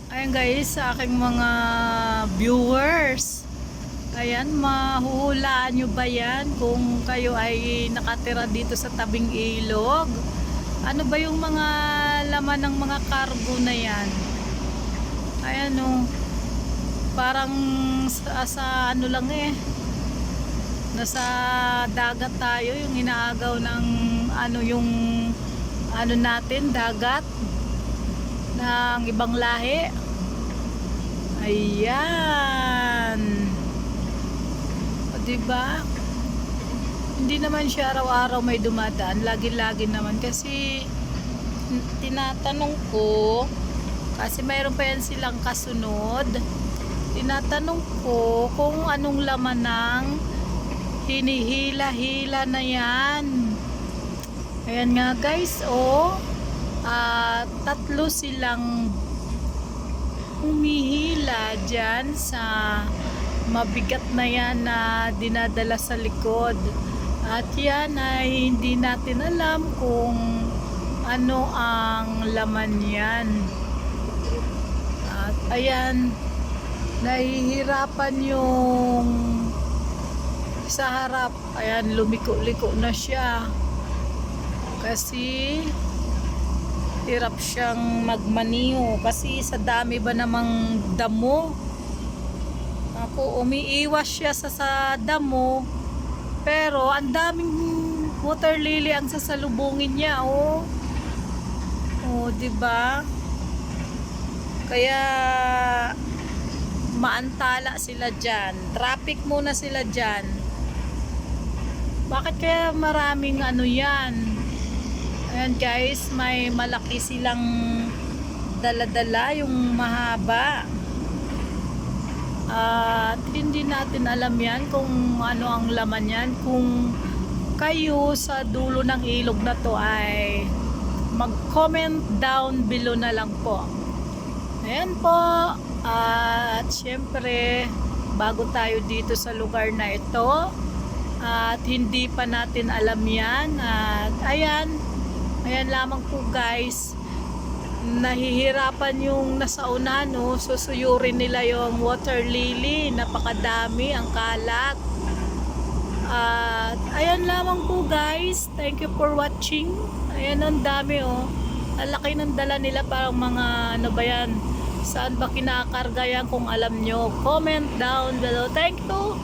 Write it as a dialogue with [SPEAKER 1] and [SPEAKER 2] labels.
[SPEAKER 1] Ayan guys, sa aking mga viewers. Ayan, mahuhulaan nyo ba yan kung kayo ay nakatira dito sa tabing ilog? Ano ba yung mga laman ng mga cargo na yan? Ayan o, parang sa ano lang nasa dagat tayo, yung inaagaw ng ano yung ano natin, dagat ng ibang lahi. Ayan. O, diba? Hindi naman siya araw-araw may dumadaan. Lagi-lagi naman. Kasi tinatanong ko, kasi mayroon pa yan silang kasunod. Tinatanong ko kung anong laman ng hinihila-hila na yan. Ayan nga guys, tatlo silang humihila dyan sa mabigat na yan na dinadala sa likod. At yan ay hindi natin alam kung ano ang laman yan. At ayan, nahihirapan yung sa harap. Ayan, lumiko-liko na siya. Kasi hirap siyang magmaniho kasi sa dami ba namang damo. Ako, umiiwas siya sa damo, pero ang daming water lily ang sasalubungin niya, oh. Oh, 'di ba? Kaya maantala sila diyan. Traffic muna sila diyan. Bakit kaya maraming ano 'yan? Ayan guys, may malaki silang dala-dala, yung mahaba. At hindi natin alam yan kung ano ang laman yan. Kung kayo sa dulo ng ilog na to ay mag-comment down below na lang po. Ayan po. At syempre, bago tayo dito sa lugar na ito, at hindi pa natin alam yan. At ayan lamang po guys, nahihirapan yung nasa unahan, no? Susuyurin nila yung water lily, napakadami ang kalat. At ayan lamang po guys, thank you for watching. Ayan, ang dami, oh. Ang laki ng dala nila, parang mga ano ba yan, saan ba kinakarga yan? Kung alam nyo, comment down below. Thank you.